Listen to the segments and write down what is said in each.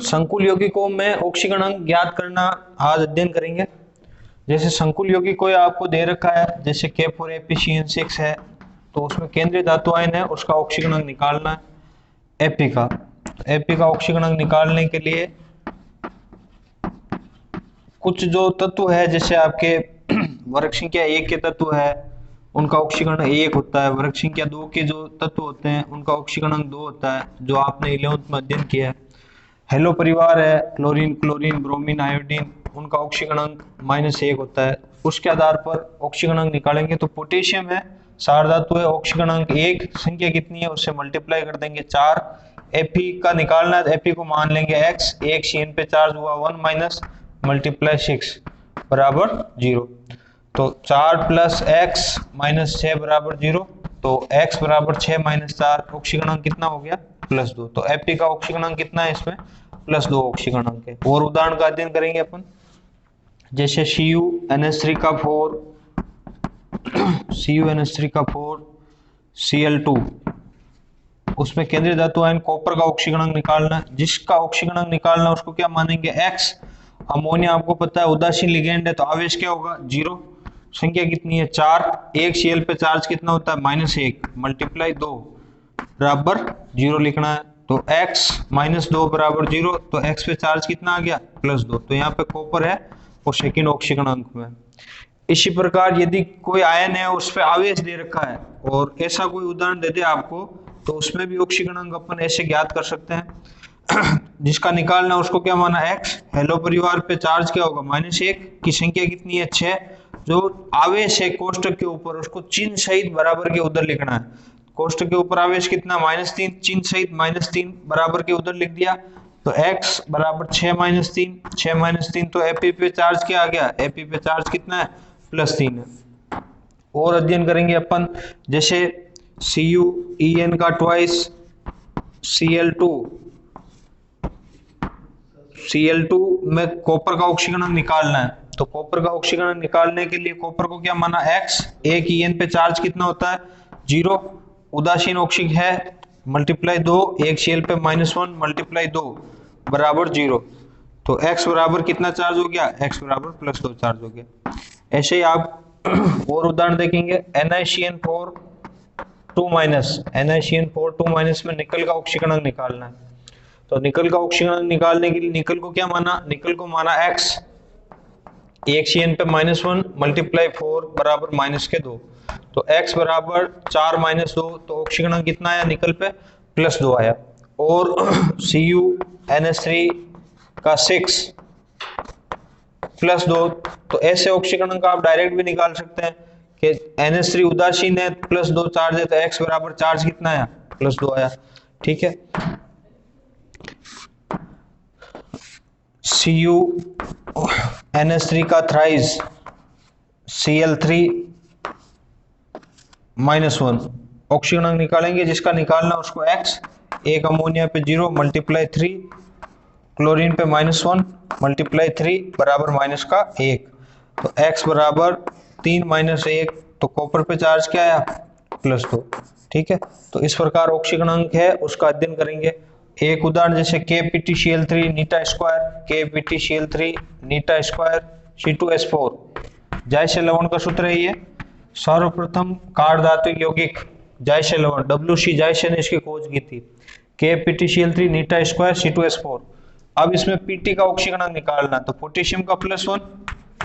संकुल यौगिकों में ऑक्सीकरण ज्ञात करना आज अध्ययन करेंगे। जैसे संकुल यौगिक कोई आपको दे रखा है, जैसे K4APCN6 है, तो उसमें केंद्रीय धातु आयन है, उसका ऑक्सीकरण निकालना है एपी का ऑक्सीकरण निकालने के लिए कुछ जो तत्व है, जैसे आपके वर्ग संख्या 1 के तत्व है उनका ऑक्सीकरण 1 होता है, वर्ग संख्या 2 के जो तत्व होते हैं उनका ऑक्सीकरण 2 होता है, जो आपने 11th में अध्ययन किया है। हेलो परिवार है, क्लोरीन, क्लोरीन, ब्रोमीन, आयोडीन, उनका ऑक्सीकरण -1 होता है। उसके आधार पर ऑक्सीकरण निकालेंगे। तो पोटेशियम है, क्षार धातु है, ऑक्सीकरण 1, संख्या कितनी है उससे मल्टीप्लाई कर देंगे 4। एपी का निकालना है, एपी को मान लेंगे x, 1 CN पे चार्ज हुआ 1 माइनस मल्टीप्लाई 6 बराबर 0। तो 4 + x - 6 बराबर 0। तो x बराबर 6 - 4, ऑक्सीकरण कितना हो गया +2। तो एपी का ऑक्सीकरण कितना है इसमें +2 ऑक्सीकरण के। और उदाहरण का अध्ययन करेंगे अपन, जैसे CuNH3 का 4, CuNH3 का 4, Cl2, उसमें केंद्रीय धातु आयन कॉपर का ऑक्सीकरण निकालना है। जिसका ऑक्सीकरण निकालना है उसको क्या मानेंगे x। अमोनिया आपको पता है उदासीन लिगेंड है, तो आवेश क्या होगा 0। संख्या कितनी है 4, 1 Cl पे चार्ज कितना होता है -1 मल्टीप्लाई 2 बराबर 0 लिखना है। तो x -2 बराबर 0। तो x पे चार्ज कितना आ गया +2। तो यहाँ पे कॉपर है और सेकंड ऑक्सीकरण अंक में। इसी प्रकार यदि कोई आयन है उस पे आवेश दे रखा है और ऐसा कोई उदाहरण दे दे आपको, तो उसमें भी ऑक्सीकरण अंक अपन ऐसे ज्ञात कर सकते हैं। जिसका निकालना उसको क्या माना x। हेलो परिवार पे चार्ज क्या होगा -1 की संख्या कितनी है 6। जो आवेश है कोष्टक के ऊपर उसको चिन्ह सहित बराबर के उधर लिखना है। कोष्टक के ऊपर आवेश कितना -3, चिन्ह सहित -3 बराबर के उधर लिख दिया। तो x बराबर 6 - 3, 6 - 3, तो एपी पे चार्ज क्या आ गया, एपी पे चार्ज कितना है +3 है। और अध्ययन करेंगे अपन, जैसे CuEn का ट्वाइस Cl2 में कॉपर का ऑक्सीकरण निकालना है। तो कॉपर का ऑक्सीकरण निकालने के लिए कॉपर को क्या माना x, 1 En पे चार्ज कितना होता है 0, उदासीन ऑक्सीजन है मल्टीप्लाई 2, 1 Cl पे -1 मल्टीप्लाई 2 बराबर 0। तो x बराबर कितना चार्ज हो गया, x बराबर +2 चार्ज हो गया। ऐसे ही आप और उदाहरण देखेंगे, NiCN4 2 में निकल का ऑक्सीकरण निकालना है। तो निकल का ऑक्सीकरण निकालने के लिए निकल को क्या माना, निकल को माना x, 1 CN पे -1 मल्टीप्लाई 4 बराबर -2। तो x बराबर 4 - 2, तो ऑक्सीकरण कितना आया निकल पे +2 आया। और CuNH3 का 6 +2, तो ऐसे ऑक्सीकरण का आप डायरेक्ट भी निकाल सकते हैं कि NH3 उदासीन है +2 चार्ज है, तो x बराबर चार्ज कितना आया +2 आया। ठीक है। CuNH3 का थ्राइस Cl3 -1 ऑक्सीकरण निकालेंगे। जिसका निकालना उसको x, 1 अमोनिया पे 0 मल्टीप्लाई 3, क्लोरीन पे -1 मल्टीप्लाई 3 बराबर -1। तो x बराबर 3 - 1, तो कॉपर पे चार्ज क्या आया +2। ठीक है। तो इस प्रकार ऑक्सीकरण अंक है उसका अध्ययन करेंगे। एक उदाहरण, जैसे KPtCl3 नीटा2, KPtCl3 नीटा2 C2H4 जायस्य लवण का सूत्र है। ये सर्वप्रथम कार्ड धातु यौगिक जायस्य लवण WC जायस्य ने इसकी खोज की थी। KPtCl3 नीटा2 C2H4। अब इसमें Pt का ऑक्सीकरण निकालना, तो पोटेशियम का +1,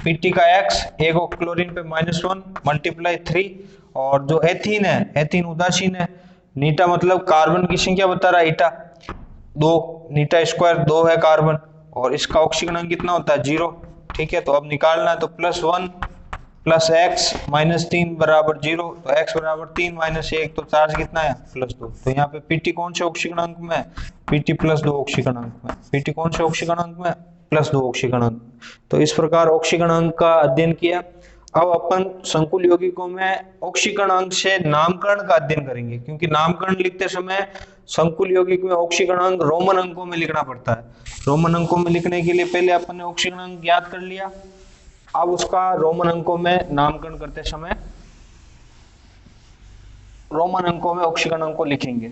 Pt का x, 1 क्लोरीन पे -1 मल्टीप्लाई 3, और जो एथीन है, एथीन उदासीन है, नीटा मतलब कार्बन की संख्या बता रहा है, ईटा 2, नीटा2 2 है कार्बन, और इसका ऑक्सीकरण कितना होता है 0। ठीक है। तो अब निकालना है, तो +1 + x -3 बराबर 0। तो x बराबर 3 - 1, तो चार्ज कितना है +2। तो यहाँ पे Pt कौन से ऑक्सीकरण अंक में है, Pt +2 ऑक्सीकरण अंक में। Pt कौन से ऑक्सीकरण अंक में, +2 ऑक्सीकरण अंक। तो इस प्रकार ऑक्सीकरण अंक का अध्ययन किया। अब अपन संकुल यौगिकों में ऑक्सीकरण अंक से नामकरण का अध्ययन करेंगे, क्योंकि नामकरण लिखते समय संकुल यौगिक में ऑक्सीकरण अंक रोमन अंकों में लिखना पड़ता है। रोमन अंकों में लिखने के लिए पहले अपन ने ऑक्सीकरण अंक ज्ञात कर लिया। अब उसका रोमन अंकों में नामकरण करते समय रोमन अंकों में ऑक्सीकरण अंक को लिखेंगे।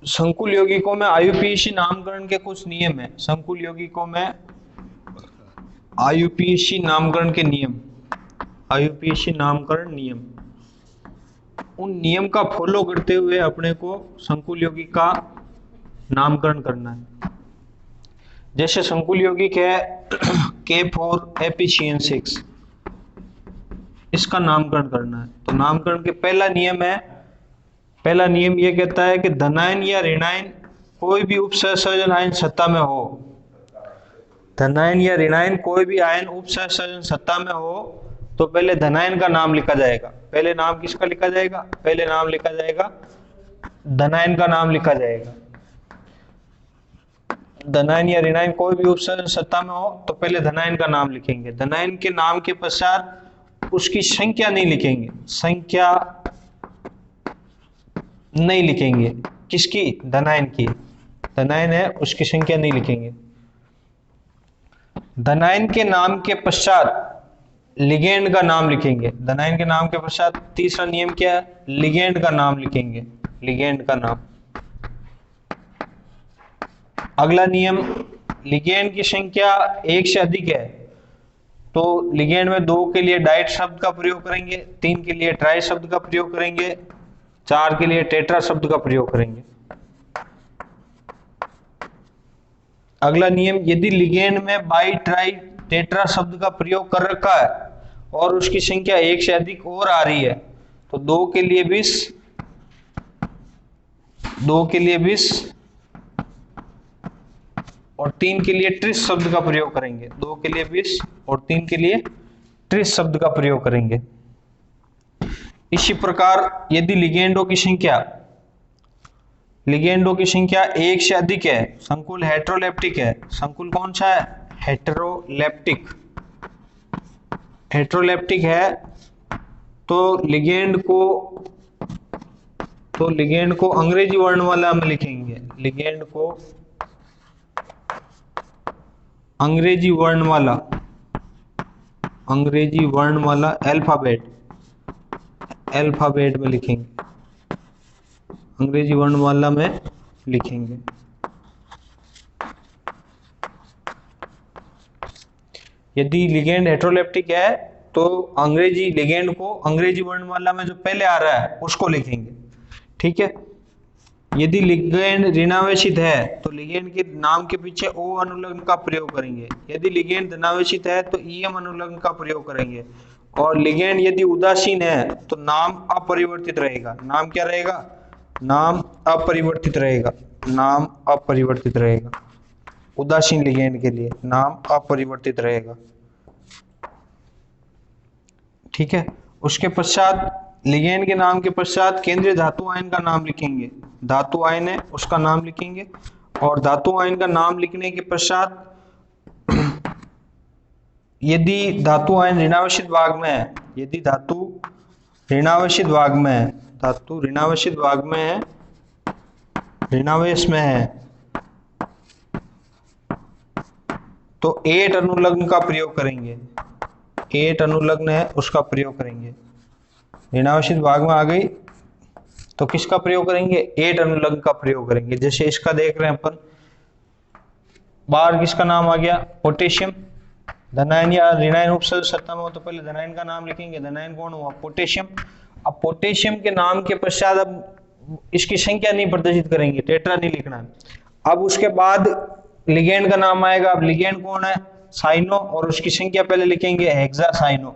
संकुल यौगिकों में आईयूपीएसी नामकरण के कुछ नियम है। संकुल यौगिकों में आईयूपीएसी नामकरण के नियम, आईयूपीएसी नामकरण नियम, उन नियम का फॉलो करते हुए अपने को संकुल यौगिक का नामकरण करना है। जैसे संकुल यौगिक है K4FeCN6, इसका नामकरण करना है। तो नामकरण के पहला नियम है, पहला नियम यह कहता है कि धनायन या ऋणायन कोई भी उपसहसंयोजन आयन सत्ता में हो, धनायन या ऋणायन कोई भी आयन उपसहसंयोजन सत्ता में हो तो पहले धनायन का नाम लिखा जाएगा। पहले नाम किसका लिखा जाएगा? पहले नाम लिखा जाएगा धनायन का नाम लिखा जाएगा। धनायन या ऋणायन कोई भी उपसर्जन सत्ता में हो तो पहले धनायन का नाम लिखेंगे। धनायन के नाम के पश्चात उसकी संख्या नहीं लिखेंगे, संख्या नहीं लिखेंगे। किसकी? धनायन की। धनायन है उसकी संख्या नहीं लिखेंगे। धनायन के नाम के पश्चात लिगेंड का नाम लिखेंगे। धनायन के नाम के पश्चात तीसरा नियम क्या है? लिगेंड का नाम लिखेंगे, लिगेंड का नाम। अगला नियम, लिगेंड की संख्या एक से अधिक है तो लिगेंड में 2 के लिए डाइट शब्द का प्रयोग करेंगे, 3 के लिए ट्राई शब्द का प्रयोग करेंगे, 4 के लिए टेट्रा शब्द का प्रयोग करेंगे। अगला नियम, यदि लिगेंड में बाई ट्राई टेट्रा शब्द का प्रयोग कर रखा है और उसकी संख्या 1 से अधिक और आ रही है तो 2 के लिए 20, 2 के लिए 20 और 3 के लिए 30 शब्द का प्रयोग करेंगे। 2 के लिए 20 और 3 के लिए 30 शब्द का प्रयोग करेंगे। इसी प्रकार यदि लिगेंडों की संख्या 1 से अधिक है, संकुल हेटेरोलेप्टिक है। संकुल कौन सा है? हेटेरोलेप्टिक। हेटेरोलेप्टिक है तो लिगेंड को अंग्रेजी वर्णमाला में लिखेंगे। लिगेंड को अंग्रेजी वर्णमाला अल्फाबेट में लिखेंगे, अंग्रेजी वर्णमाला में लिखेंगे। यदि लिगेंड हेटेरोलेप्टिक है तो अंग्रेजी लिगेंड को अंग्रेजी वर्णमाला में जो पहले आ रहा है उसको लिखेंगे, ठीक है। यदि लिगेंड ऋणावेशित है तो लिगेंड के नाम के पीछे ओ अनुलग्न का प्रयोग करेंगे। यदि लिगेंड धनावेशित है तो ईएम अनुलग्न का प्रयोग करेंगे। और लिगेंड यदि उदासीन है तो नाम अपरिवर्तित रहेगा। नाम क्या रहेगा? नाम अपरिवर्तित रहेगा। नाम अपरिवर्तित रहेगा। उदासीन लिगेंड के लिए नाम अपरिवर्तित रहेगा, ठीक है। उसके पश्चात लिगेंड के नाम के पश्चात केंद्रीय धातु आयन का नाम लिखेंगे। धातु आयन है उसका नाम लिखेंगे। और धातु आयन का नाम लिखने के पश्चात यदि धातु आयन ऋणावेशित भाग में है, यदि धातु ऋणावेशित भाग में है, धातु ऋणावेशित भाग में है, ऋणावेश में है तो 8 अनुलग्न का प्रयोग करेंगे। 8 अनुलग्न है उसका प्रयोग करेंगे। ऋणावेशित भाग में आ गई तो किसका प्रयोग करेंगे? 8 अनुलग्न का प्रयोग करेंगे। जैसे इसका देख रहे हैं अपन, बाहर किसका नाम आ गया? पोटेशियम। धनायन या ऋणायन उपसर्जन सत्ता में हो तो पहले धनायन का नाम लिखेंगे। धनायन कौन हुआ? पोटेशियम। अब पोटेशियम के नाम के पश्चात अब इसकी संख्या नहीं प्रदर्शित करेंगे, टेट्रा नहीं लिखना है। अब उसके बाद लिगेंड का नाम आएगा। अब लिगेंड कौन है? साइनो। और उसकी संख्या पहले लिखेंगे हेक्सासाइनो।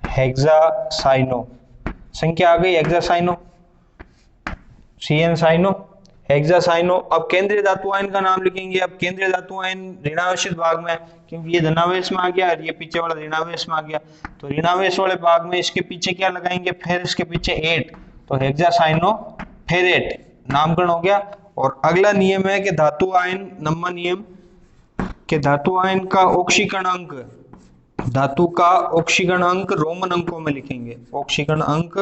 हेक्सासाइनो संख्या आ गई, हेक्सासाइनो, CN साइनो, हेक्सासाइनो। अब केंद्रीय धातु आयन का नाम लिखेंगे। अब केंद्रीय धातु आयन ऋणावेशित भाग में, क्योंकि ये धनावेश में आ गया और ये पीछे वाला ऋणावेश में आ गया, तो ऋणावेश वाले भाग में इसके पीछे क्या लगाएंगे? फिर इसके पीछे 8, तो हेक्सासाइनो फिर 8 नामकरण हो गया। और अगला नियम है कि धातु आयन, नंबर नियम के धातु आयन का ऑक्सीकरण अंक, धातु का ऑक्सीकरण अंक रोमन अंकों में लिखेंगे। ऑक्सीकरण अंक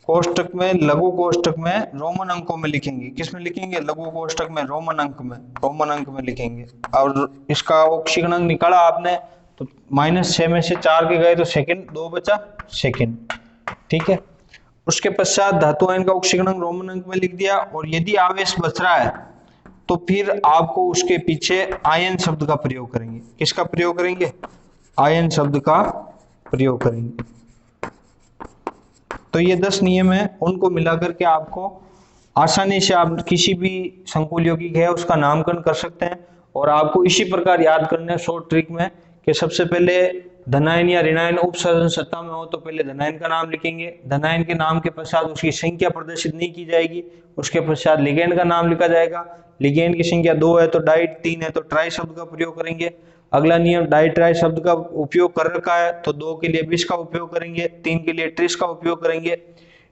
कोष्टक में, लघु कोष्टक में रोमन अंकों में लिखेंगे। किस में लिखेंगे? लघु कोष्टक में, रोमन अंक में, रोमन अंक में लिखेंगे। और इसका ऑक्सीकरण अंक निकाला आपने तो -6 में से 4 के गए तो सेकंड, 2 बचा सेकंड, ठीक है। उसके पश्चात धातु आयन का ऑक्सीकरण अंक रोमन अंक में लिख दिया। और यदि आवेश बच रहा है तो फिर आपको उसके पीछे आयन शब्द का प्रयोग करेंगे। किसका प्रयोग करेंगे? आयन शब्द का प्रयोग करेंगे। तो ये 10 नियम है, उनको मिलाकर के आपको आसानी से आप किसी भी संकुल यौगिक है उसका नामकरण कर सकते हैं। और आपको इसी प्रकार याद करना है शॉर्ट ट्रिक में कि सबसे पहले धनायन या ऋणायन उपसर्जन सत्ता में हो तो पहले धनायन का नाम लिखेंगे, धनायन के नाम के पश्चात उसकी संख्या प्रदर्शित नहीं की जाएगी, उसके पश्चात लिगेंड का नाम लिखा जाएगा। लिगेंड की संख्या 2 है तो डाई, 3 है तो ट्राई शब्द का प्रयोग करेंगे। अगला नियम डाई ट्राई शब्द का उपयोग कर रखा है तो 2 के लिए बिस का उपयोग करेंगे, 3 के लिए ट्रिस का उपयोग करेंगे।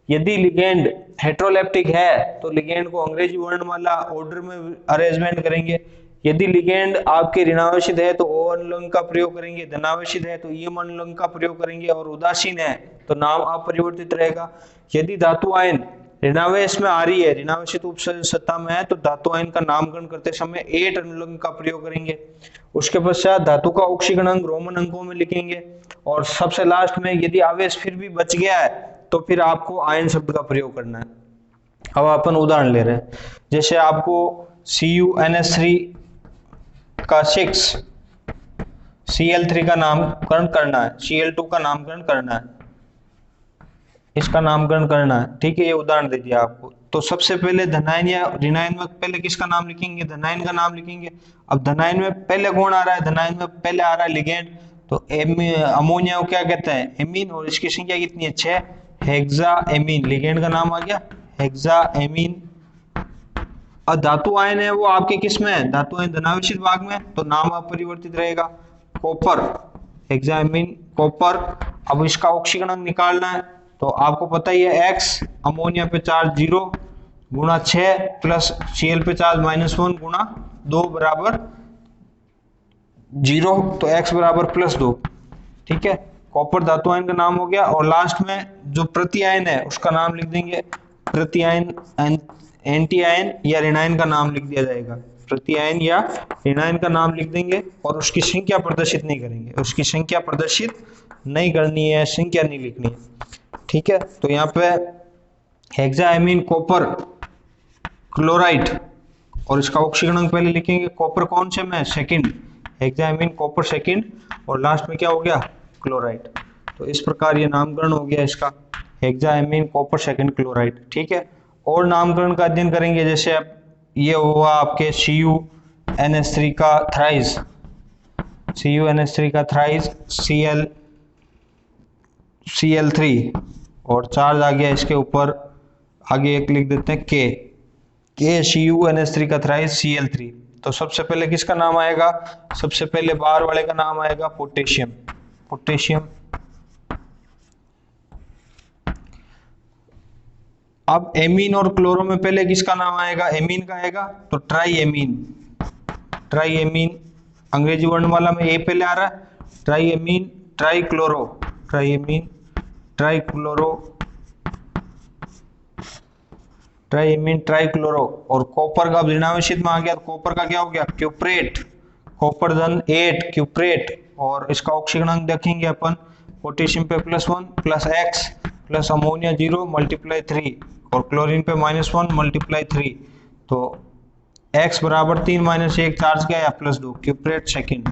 यदि लिगेंड हेट्रोलेप्टिक है तो लिगेंड को अंग्रेजी वर्णमाला ऑर्डर में अरेंजमेंट करेंगे। यदि लिगेंड आपके ऋणावेशित है तो ओ अनुलंग का प्रयोग करेंगे, धनावेशित है तो ईएम अनुलंग का प्रयोग करेंगे, और उदासीन है तो नाम अपरिवर्तित रहेगा। यदि धातु आयन ऋणावेश में आ रही है, ऋणावेशित उपसर्जन सत्ता में है, तो धातु आयन का नामकरण करते समय 8 अनुलंग का प्रयोग करेंगे। उसके पश्चात धातु का ऑक्सीकरण अंक रोमन अंकों में लिखेंगे। और सबसे लास्ट में यदि आवेश फिर भी बच गया है तो फिर आपको आयन शब्द का प्रयोग करना है। अब अपन उदाहरण ले रहे हैं, जैसे आपको CuNH3 का 6 Cl3 का नामकरण करना है, Cl2 का नामकरण करना है, इसका नामकरण करना है। ठीक है, ये उदाहरण दे दिया आपको। तो सबसे पहले धनायन या ऋणायन में पहले किसका नाम लिखेंगे? धनायन का नाम लिखेंगे। अब धनायन में पहले कौन आ रहा है? धनायन में पहले आ रहा है लिगेंड, तो अमोनिया को क्या कहते हैं? एमीन, और इसकी संख्या कितनी है? 6, हेक्साएमीन। लिगेंड का नाम आ गया हेक्साएमीन। और धातु आयन है वो आपके किस में है? धातु आयन धनावेशित भाग में, तो नाम अपरिवर्तित रहेगा, कॉपर, हेक्साएमीन कॉपर। अब इसका ऑक्सीकरण अंक निकालना है तो आपको पता ही है x, अमोनिया पे चार्ज 0 गुणा 6 प्लस Cl पे चार्ज -1 गुणा 2 बराबर 0, तो x बराबर +2। ठीक है, कॉपर धातु आयन का नाम हो गया। और लास्ट में जो प्रति आयन है उसका नाम लिख देंगे, प्रति आयन, एंटी आयन या ऋणायन का नाम लिख दिया जाएगा। प्रति आयन या ऋणायन का नाम लिख देंगे और उसकी संख्या प्रदर्शित नहीं करेंगे, उसकी संख्या प्रदर्शित नहीं करनी है, संख्या नहीं लिखनी है। ठीक है, तो यहाँ पे हेक्साएमीन कॉपर क्लोराइड, और इसका ऑक्सीकरण अंक पहले लिखेंगे। कॉपर कौन से में? सेकंड, हेक्साएमीन कॉपर सेकंड, और लास्ट में क्या हो गया? क्लोराइड। तो इस प्रकार ये नामकरण हो गया इसका, हेक्साएमीन कॉपर सेकंड क्लोराइड। ठीक है, और नामकरण का अध्ययन करेंगे। जैसे अब ये हुआ आपके CuNH3 का थ्राइस, CuNH3 का थ्राइस Cl3, और चार्ज आ गया इसके ऊपर, आगे एक लिख देते हैं K CuNH3 का थ्राइस Cl3। तो सबसे पहले किसका नाम आएगा? सबसे पहले बाहर वाले का नाम आएगा पोटेशियम, पोटेशियम। अब एमीन और क्लोरो में पहले किसका नाम आएगा? एमीन का आएगा, तो ट्राईएमीन, ट्राईएमीन अंग्रेजी वर्णमाला में ए पहले आ रहा है, ट्राईएमीन, ट्राईक्लोरो, ट्राईएमीन, ट्राईक्लोरो, ट्राईएमीन, ट्राईक्लोरो। और कॉपर का ऋणावेशित में आ गया, तो कॉपर का क्या हो गया? क्यूप्रेट, कॉपर धन 8 क्यूप्रेट। और इसका ऑक्सीकरण अंक देखेंगे अपन, पोटेशियम पे +1 plus x plus ammonia 0 multiply 3 और क्लोरीन पे -1 मल्टीप्लाई 3, तो x बराबर 3 - 1 चार्ज क्या है? +2, cuprate second,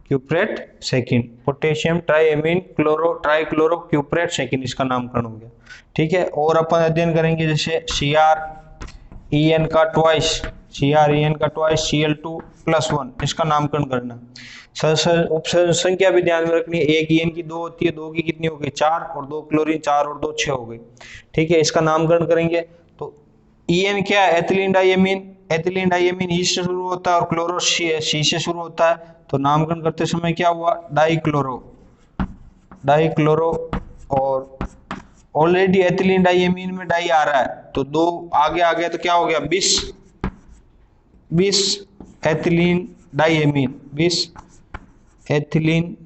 cuprate second, potassium triamine chloro trichloro cuprate second, इसका नामकरण हो गया। ठीक है, और अपन अध्ययन करेंगे जैसे CrEn का ट्वाइस, CrEn का ट्वाइस Cl2+1, इसका नामकरण करना। उपसर्जन संख्या भी ध्यान में रखनी है, एक EN की 2 होती है, 2 की कितनी हो गई? 4, और 2 क्लोरीन 4 और 2 6 हो गई। ठीक है, इसका नामकरण करेंगे। तो EN क्या है? एथिलीन डाइएमीन, एथिलीन डाइएमीन ई से शुरू होता है और क्लोरो सी से शुरू होता है, तो नामकरण करते समय क्या हुआ? Dichloro, dichloro. और ऑलरेडी एथिलीन डाइएमीन में डाई आ रहा है, तो 2 आगे आ गया तो क्या हो गया? 20 ethylene diamine, 20 ethylene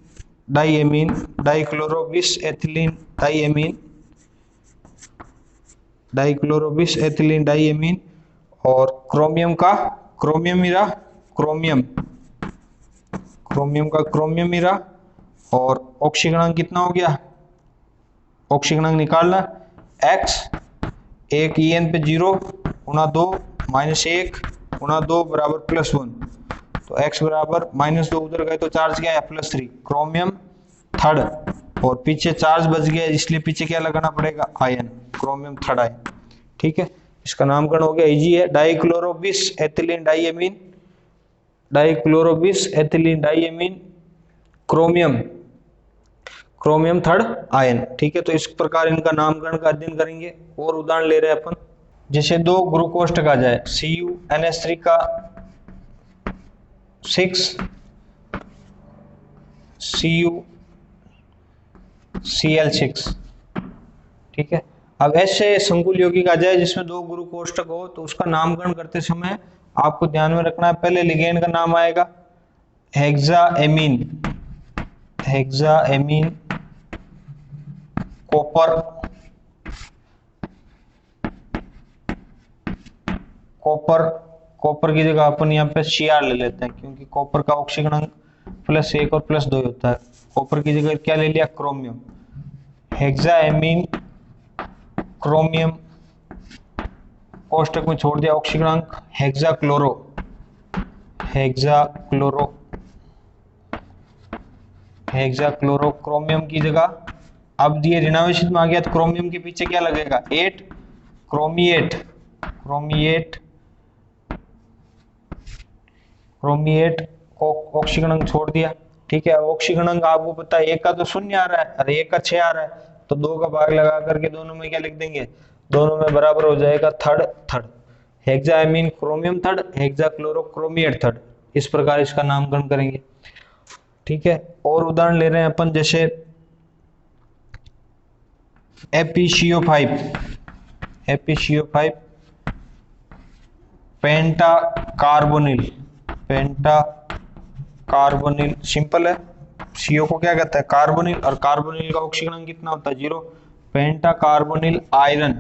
diamine, dichloro 20 ethylene diamine, dichloro 20 ethylene diamine. और क्रोमियम का क्रोमियम हीरा, क्रोमियम, क्रोमियम का क्रोमियम हीरा। और ऑक्सीकरण कितना हो गया? ऑक्सीकरण निकालना, एक्स, एक ई एन पे 0 गुणा 2 माइनस 1 गुणा 2 बराबर +1, तो x बराबर -2 उधर गए तो चार्ज क्या है +3, क्रोमियम थर्ड, और पीछे चार्ज बच गया इसलिए पीछे क्या लगाना पड़ेगा आयन, क्रोमियम थर्ड आयन। ठीक है, इसका नामकरण हो गया, इजी है, dichlorobis ethylene diamine, dichlorobis ethylene diamine chromium, chromium third ion. ठीक है, तो इस प्रकार इनका नामकरण का अध्ययन करेंगे। और उदाहरण ले रहे हैं अपन, जैसे 2 ग्लूकोज का जाए CuNH3 का 6 CuCl6। ठीक है, अब ऐसे संकुल यौगिक आ जाए जिसमें 2 गुरु कोष्ठक हो, तो उसका नामकरण करते समय आपको ध्यान में रखना है, पहले लिगेंड का नाम आएगा हेक्साएमीन, हेक्साएमीन कॉपर, कॉपर की जगह अपन यहाँ पे Cr ले लेते हैं क्योंकि कॉपर का ऑक्सीजन अंक +1 और +2 होता है। कॉपर की जगह क्या ले लिया, क्रोमियम, हेक्साएमीन क्रोमियम, कोष्टक में छोड़ दिया ऑक्सीजन अंक हेक्साक्लोरो, हेक्साक्लोरो, हेक्साक्लोरो क्रोमियम की जगह अब दिए ऋणावेशित में आ गया तो क्रोमियम के पीछे क्या लगेगा 8, क्रोमिएट, क्रोमिएट, क्रोमिएट ऑक्सीजन अंक छोड़ दिया। ठीक है, ऑक्सीजन अंक आपको पता है एक का तो 0 आ रहा है और एक का 6 आ रहा है, तो 2 का भाग लगा करके दोनों में क्या लिख देंगे, दोनों में बराबर हो जाएगा third, हेक्साएमीन chromium third, hexachloro chromate third, इस प्रकार इसका नामकरण करेंगे। ठीक है, और उदाहरण ले रहे हैं अपन, जैसे FeCO5 पेंटाकार्बोनिल, पेंटाकार्बोनिल सिंपल है, CO को क्या कहता है कार्बोनिल, और कार्बोनिल का ऑक्सीजन अंक कितना होता है 0, पेंटाकार्बोनिल आयरन,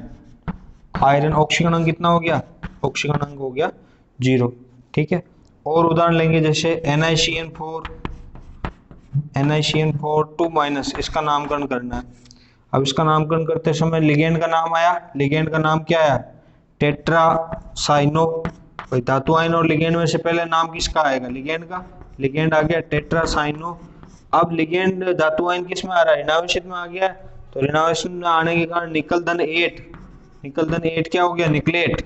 आयरन ऑक्सीजन अंक कितना हो गया, ऑक्सीजन अंक हो गया 0। ठीक है, और उदाहरण लेंगे जैसे NiCN4 2-, इसका नामकरण करना है। अब इसका नामकरण करते समय लिगेंड का नाम आया, लिगेंड का नाम क्या आया, टेट्रासाइनो, भाई धातु आयन और लिगेंड में से पहले नाम किसका आएगा, लिगेंड का, लिगेंड आ गया टेट्रासाइनो। अब लिगेंड धातु आयन किस में आ रहा है, ऋणावेशित में आ गया, तो ऋणावेशित में आने के कारण निकल धन 8 क्या हो गया, निकलेट,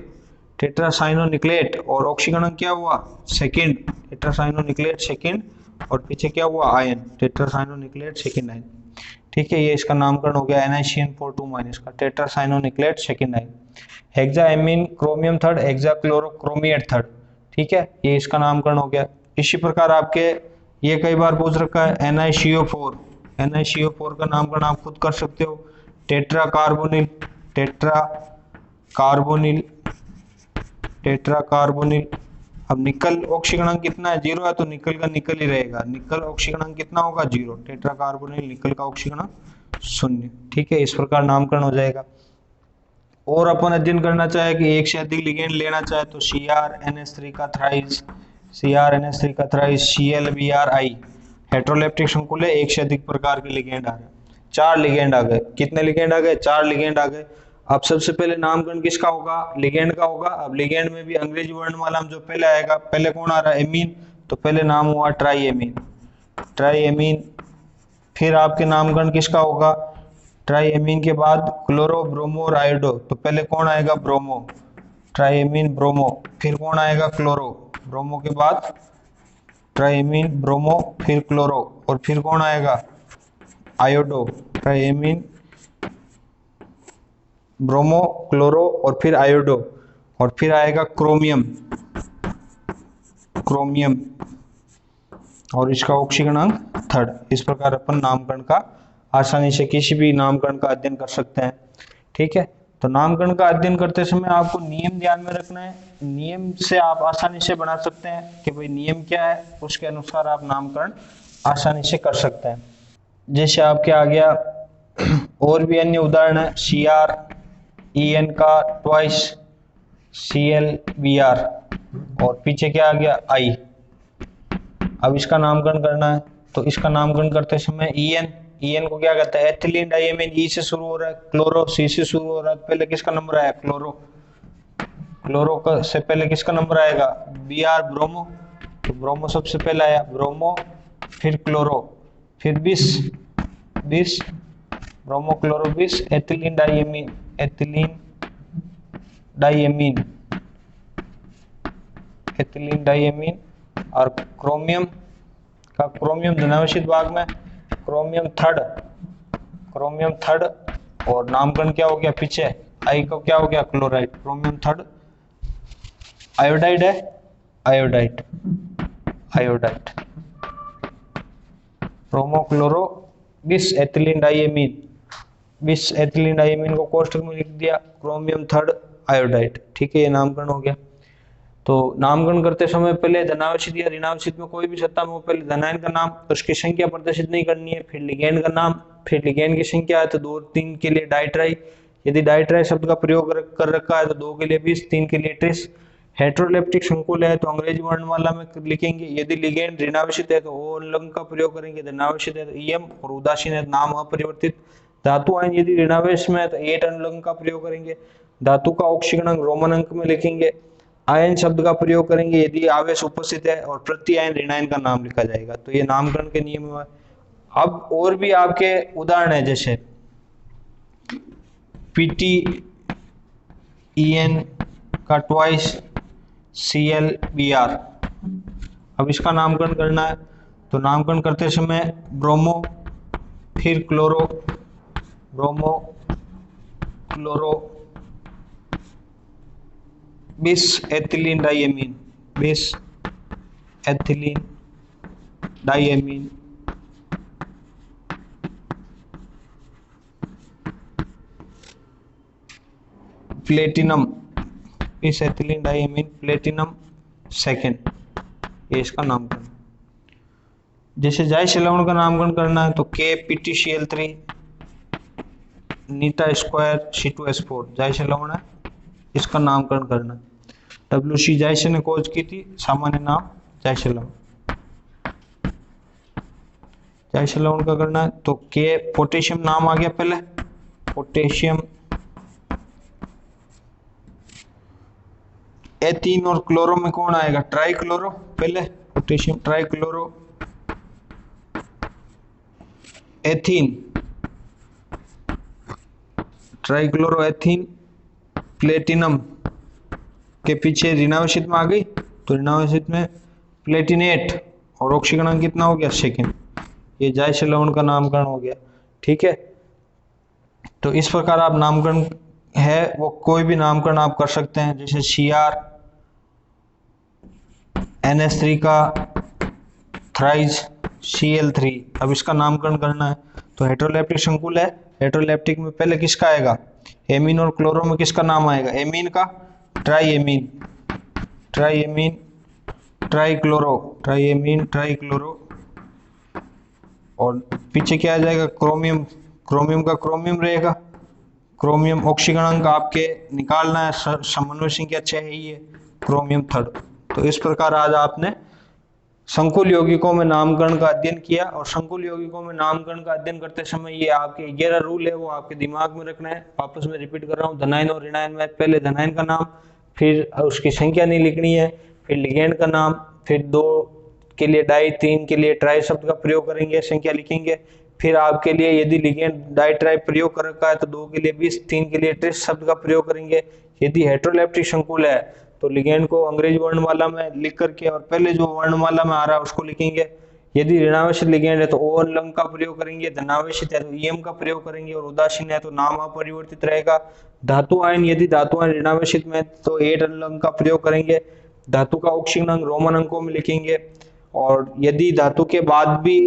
टेट्रासाइनो निकलेट, और ऑक्सीजन अंक क्या हुआ सेकंड, टेट्रासाइनो निकलेट सेकंड, और पीछे क्या हुआ ion, tetracyano nickelate second ion. ठीक है, ये इसका नामकरण हो गया NiCN4 2- का, tetracyano nickelate second ion, hexaamine chromium third, hexachloro chromate third. ठीक है, ये इसका नामकरण हो गया। इसी प्रकार आपके ये कई बार पूछ रखा है NiCO4, NiCO4 का नामकरण आप खुद कर सकते हो, टेट्राकार्बोनिल, टेट्राकार्बोनिल, टेट्राकार्बोनिल। अब निकल ऑक्सीजन अंक कितना है 0 है, तो निकल का निकल ही रहेगा, निकल ऑक्सीजन अंक कितना होगा 0, टेट्राकार्बोनिल निकल का ऑक्सीजन अंक 0। ठीक है, इस प्रकार नामकरण हो जाएगा। और अपन अध्ययन करना चाहे कि एक से अधिक लिगेंड लेना चाहे तो CrNH3 का थ्राइस, CrNH3 का थ्राइस, ClBrI हेट्रोलेप्टिक संकुल है, एक से अधिक प्रकार के लिगेंड आ रहे हैं, 4 लिगेंड आ गए, कितने लिगेंड आ गए, 4 लिगेंड आ गए। अब सबसे पहले नामकरण किसका होगा, लिगेंड का होगा। अब लिगेंड में भी अंग्रेजी वर्णमाला में जो पहले आएगा, पहले कौन आ रहा है एमीन, तो पहले नाम हुआ ट्राईएमीन, ट्राईएमीन। फिर आपके नामकरण किसका होगा, ट्राईएमीन के बाद क्लोरो ब्रोमो और आयोडो, तो पहले कौन आएगा ब्रोमो, ट्राईएमीन ब्रोमो, फिर कौन आएगा क्लोरो, ब्रोमो के बाद ट्राईएमीन ब्रोमो, फिर क्लोरो, और फिर कौन आएगा आयोडो, ट्राईएमीन ब्रोमो क्लोरो और फिर आयोडो, और फिर आएगा क्रोमियम, क्रोमियम, और इसका ऑक्सीजन अंक थर्ड। इस प्रकार अपन नामकरण का आसानी से किसी भी नामकरण का अध्ययन कर सकते हैं। ठीक है, तो नामकरण का अध्ययन करते समय आपको नियम ध्यान में रखना है, नियम से आप आसानी से बना सकते हैं कि भाई नियम क्या है, उसके अनुसार आप नामकरण आसानी से कर सकते हैं। जैसे आपके आ गया और भी अन्य उदाहरण है, CrEn का ट्वाइस ClBr, और पीछे क्या आ गया I। अब इसका नामकरण करना है, तो इसका नामकरण करते समय EN को क्या कहते हैं, एथिलीन डाइएमीन, ई से शुरू हो रहा है, क्लोरो सी से शुरू हो रहा है, पहले किसका नंबर आया, क्लोरो, क्लोरो का से पहले किसका नंबर आएगा, Br ब्रोमो, तो ब्रोमो सबसे पहले आया, ब्रोमो फिर क्लोरो फिर बिस, बिस ब्रोमो क्लोरो बिस, ethylene diamine, ethylene diamine, ethylene diamine, और क्रोमियम का, क्रोमियम धनावेशित भाग में क्रोमियम थर्ड, क्रोमियम थर्ड, और नामकरण क्या हो गया पीछे, आई को क्या हो गया, क्लोराइड, क्रोमियम थर्ड, आयोडाइड है, आयोडाइड, आयोडाइड, ब्रोमोक्लोरो बिस एथिलीन डाइएमीन, बिस एथिलीन डाइएमीन को कोष्ठक में लिख दिया, क्रोमियम थर्ड आयोडाइड, ठीक है, ये नामकरण हो गया। तो नामकरण करते समय पहले धनावेशित या ऋणावेशित में कोई भी सत्ता में हो, पहले धनायन का नाम, उसकी संख्या प्रदर्शित नहीं करनी है, फिर लिगेंड का नाम, फिर लिगेंड की संख्या है तो 2 3 के लिए डाइट्राई, यदि डाइट्राई शब्द का प्रयोग कर रखा है तो 2 के लिए 20, 3 के लिए 30, हेटेरोलेप्टिक संकुल है तो अंग्रेजी वर्णमाला में लिखेंगे, यदि लिगेंड ऋणावेशित है तो ओ अनुलंब का प्रयोग करेंगे, धनावेशित है तो EM, और उदासीन है तो नाम अपरिवर्तित, धातु आयन यदि ऋणावेश में है तो 8 अनुलंब का प्रयोग करेंगे, धातु का ऑक्सीजन अंक रोमन अंक में लिखेंगे, आयन शब्द का प्रयोग करेंगे यदि आवेश उपस्थित है, और प्रति आयन ऋणायन का नाम लिखा जाएगा। तो ये नामकरण के नियम हुआ। अब और भी आपके उदाहरण है, जैसे PTEN का ट्वाइस ClBr, अब इसका नामकरण करना है, तो नामकरण करते समय ब्रोमो फिर क्लोरो, ब्रोमो क्लोरो बिस एथिलीन डाइएमीन, बिस एथिलीन डाइएमीन, प्लेटिनम, बिस एथिलीन डाइएमीन प्लेटिनम सेकेंड, ये इसका नामकरण। जैसे जायश लवण का नामकरण करना है तो KPtCl3 नीटा स्क्वायर C2H4 जायश लवण है, इसका नामकरण करना है। WC जायश ने खोज की थी, सामान्य नाम जायश लवण, जायश लवण का करना है तो K पोटेशियम नाम आ गया पहले, पोटेशियम, एथीन और क्लोरो में कौन आएगा, ट्राइक्लोरो, पहले potassium trichloro, ethene, trichloro ethene, platinum के पीछे ऋणावेशित में आ गई तो ऋणावेशित में प्लेटिनेट, और ऑक्सीजन अंक कितना हो गया, सेकेंड, ये जायश लवण का नामकरण हो गया, ठीक है। तो इस प्रकार आप नामकरण है वो कोई भी नामकरण आप कर सकते हैं, जैसे Cr NH3 का थ्राइस Cl3, अब इसका नामकरण करना है तो हेटेरोलेप्टिक संकुल है, हेटेरोलेप्टिक में पहले किसका आएगा, एमीन, और क्लोरो में किसका नाम आएगा, एमीन का, ट्राइएमीन, ट्राइएमीन ट्राइक्लोरो, ट्राइएमीन ट्राइक्लोरो, और पीछे क्या आ जाएगा, क्रोमियम, क्रोमियम का क्रोमियम रहेगा, क्रोमियम ऑक्सीजन अंक आपके निकालना है, समन्वय संख्या 6 है ये, क्रोमियम थर्ड। तो इस प्रकार आज आपने संकुल यौगिकों में नामकरण का अध्ययन किया, और संकुल यौगिकों में नामकरण का अध्ययन करते समय ये आपके 11 रूल है वो आपके दिमाग में रखना है। वापस में रिपीट कर रहा हूँ, धनायन और ऋणायन में पहले धनायन का नाम, फिर उसकी संख्या नहीं लिखनी है, फिर लिगेंड का नाम, फिर 2 के लिए डाई, 3 के लिए ट्राई शब्द का प्रयोग करेंगे, संख्या लिखेंगे, फिर आपके लिए यदि लिगेंड डाई ट्राई प्रयोग कर रखा है तो 2 के लिए 20, 3 के लिए 30 शब्द का प्रयोग करेंगे। यदि हेटेरोलेप्टिक संकुल है तो लिगेंड को अंग्रेजी वर्णमाला में लिख करके और पहले जो वर्णमाला में आ रहा है उसको लिखेंगे। यदि ऋणावेशित लिगेंड है तो ओ अनुलंब का प्रयोग करेंगे, धनावेशित है तो EM का प्रयोग करेंगे, और उदासीन है तो नाम अपरिवर्तित रहेगा। धातु आयन, यदि धातु आयन ऋणावेशित में तो 8 अनुलंब का प्रयोग करेंगे, धातु का ऑक्सीजन अंक रोमन अंकों में लिखेंगे, और यदि धातु के बाद भी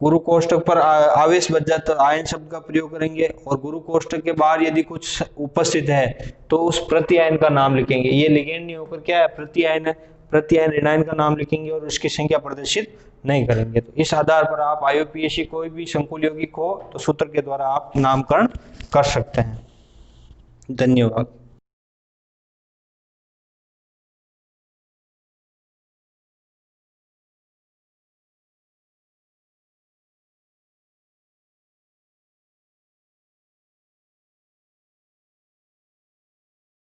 गुरु कोष्ठक पर आवेश बच जाता तो आयन शब्द का प्रयोग करेंगे, और गुरु कोष्ठक के बाहर यदि कुछ उपस्थित है तो उस प्रति आयन का नाम लिखेंगे। ये लिगेंड नहीं होकर क्या है, प्रति आयन है, प्रति आयन ऋणायन का नाम लिखेंगे और उसकी संख्या प्रदर्शित नहीं करेंगे। तो इस आधार पर आप IUPAC कोई भी संकुल यौगिक हो तो सूत्र के द्वारा आप नामकरण कर सकते हैं। धन्यवाद।